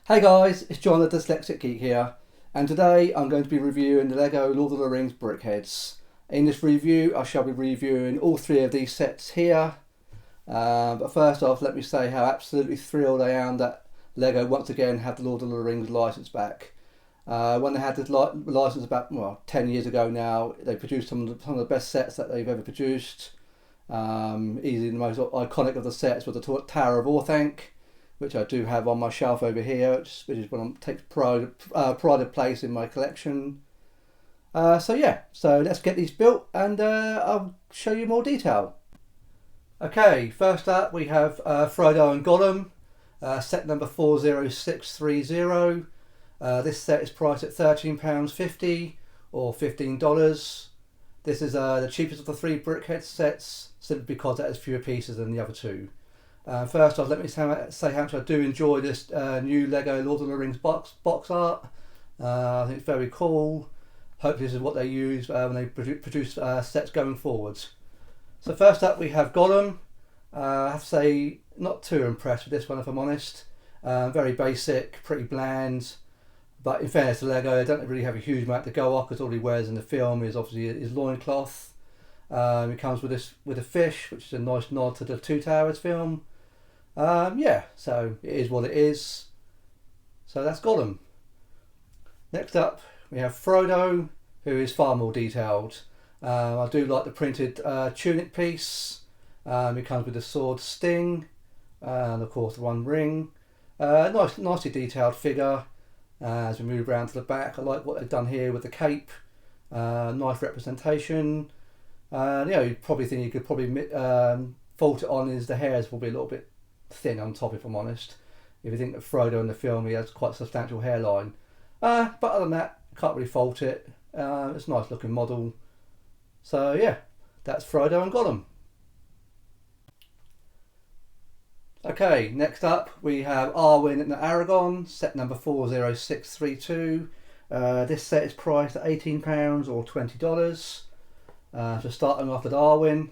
Hey guys, it's John the Dyslexic Geek here, and today I'm going to be reviewing the LEGO Lord of the Rings Brickheadz. In this review I shall be reviewing all three of these sets here, but first off let me say how absolutely thrilled I am that LEGO once again have the Lord of the Rings license back. When they had the license about 10 years ago now, they produced some of the best sets that they've ever produced. Easily the most iconic of the sets was the Tower of Orthanc, which I do have on my shelf over here, which is one takes pride of place in my collection. So let's get these built and I'll show you more detail. Okay, first up we have Frodo and Gollum, set number 40630. This set is priced at £13.50 or $15. This is the cheapest of the three Brickheadz sets, simply because it has fewer pieces than the other two. First off, let me say how much I do enjoy this new LEGO Lord of the Rings box art. I think it's very cool. Hopefully this is what they use when they produce sets going forwards. So first up we have Gollum. I have to say, not too impressed with this one if I'm honest. Very basic, pretty bland. But in fairness to LEGO, they don't really have a huge amount to go off, because all he wears in the film is obviously his loincloth. It comes with a fish, which is a nice nod to the Two Towers film. So it is what it is. So that's Gollum. Next up we have Frodo, who is far more detailed. I do like the printed tunic piece. It comes with the sword Sting, and of course the one ring. Nicely detailed figure. As we move around to the back, I like what they've done here with the cape. Nice representation. You probably think you could probably fault it on is the hair is probably a little bit thin on top, if I'm honest. If you think of Frodo in the film, he has quite a substantial hairline. But other than that, can't really fault it. It's a nice looking model. So yeah, that's Frodo and Gollum. Okay, next up we have Arwen and Aragon, set number 40632. This set is priced at £18 or $20. So starting off with Arwen,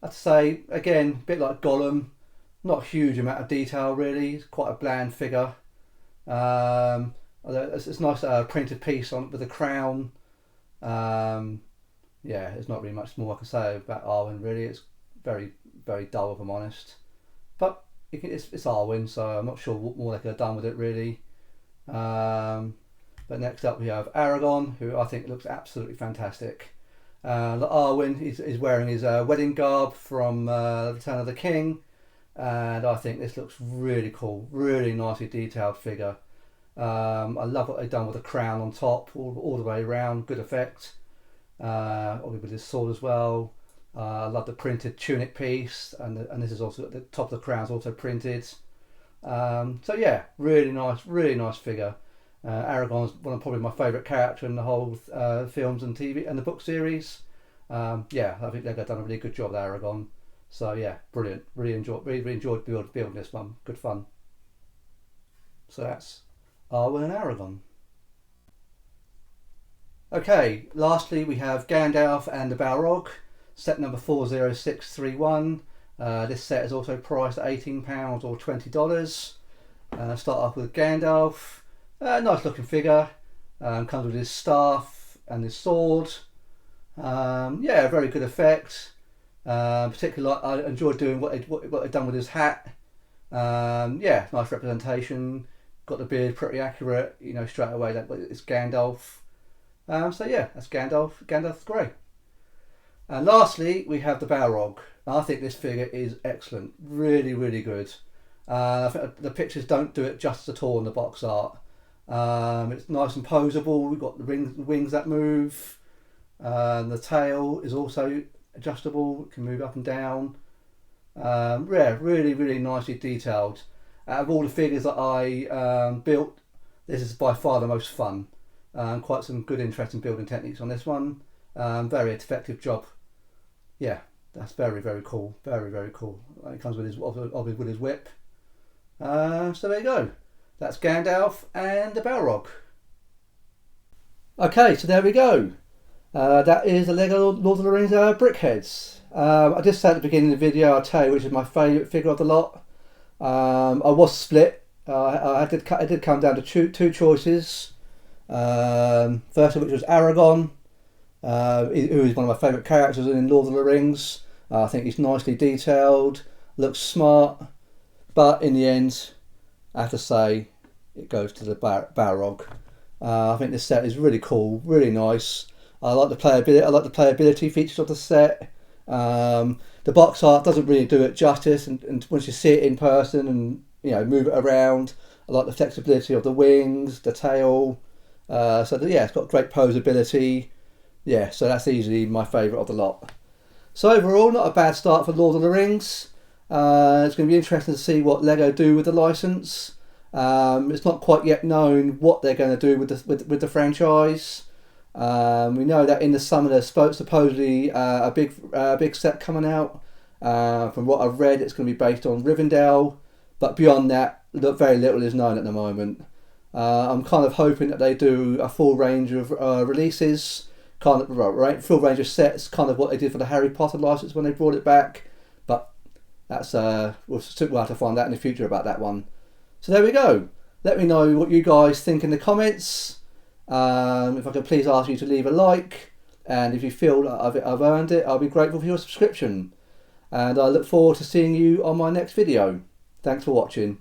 I'd say again, a bit like Gollum, not a huge amount of detail really. It's quite a bland figure. Although it's a nice printed piece on with a crown. There's not really much more I can say about Arwen really. It's very, very dull if I'm honest. But it's Arwen, so I'm not sure what more they could have done with it really. But next up we have Aragon, who I think looks absolutely fantastic. Arwen is wearing his wedding garb from Return of the King, and I think this looks really cool, really nicely detailed figure. I love what they've done with the crown on top, all the way around, good effect. Obviously with his sword as well. I love the printed tunic piece, and this is also at the top of the crown is also printed. So yeah, really nice figure. Aragon's probably my favourite character in the whole films and TV and the book series. I think they've done a really good job with Aragon. So yeah, brilliant. Really enjoyed building this one. Good fun. So that's Arwen and Aragon. Okay, lastly we have Gandalf and the Balrog, set number 40631. This set is also priced at £18 or $20. Start off with Gandalf. Nice looking figure. Comes with his staff and his sword. Very good effect. Particularly, I enjoyed doing what they've done with his hat. Nice representation. Got the beard pretty accurate. Straight away that it's Gandalf. That's Gandalf. Gandalf's great. And lastly, we have the Balrog. I think this figure is excellent. Really, really good. I think the pictures don't do it justice at all in the box art. It's nice and poseable. We've got the wings that move. The tail is also adjustable. It can move up and down. Really, really nicely detailed. Out of all the figures that I built, this is by far the most fun. Quite some good, interesting building techniques on this one. Very effective job. Yeah, that's very, very cool. Very, very cool. It comes with his whip. So there you go. That's Gandalf and the Balrog. Okay, so there we go. That is the LEGO Lord of the Rings Brickheadz. I just said at the beginning of the video, I'll tell you which is my favourite figure of the lot. I was split It did come down to two choices. First of which was Aragon, who is one of my favourite characters in Lord of the Rings. I think he's nicely detailed, looks smart, but in the end, I have to say, it goes to the Balrog. I think this set is really cool, really nice. I like the playability features of the set. The box art doesn't really do it justice, and once you see it in person and move it around, I like the flexibility of the wings, the tail. It's got great posability. Yeah, so that's easily my favourite of the lot. So overall, not a bad start for Lord of the Rings. It's going to be interesting to see what LEGO do with the license. It's not quite yet known what they're going to do with the franchise. We know that in the summer there's supposedly a big set coming out. From what I've read, it's going to be based on Rivendell, but beyond that, very little is known at the moment. I'm kind of hoping that they do a full range of releases, full range of sets, kind of what they did for the Harry Potter license when they brought it back. But that's we'll have to find out in the future about that one. So there we go. Let me know what you guys think in the comments. If I can please ask you to leave a like, and if you feel that I've earned it, I'll be grateful for your subscription. And I look forward to seeing you on my next video. Thanks for watching.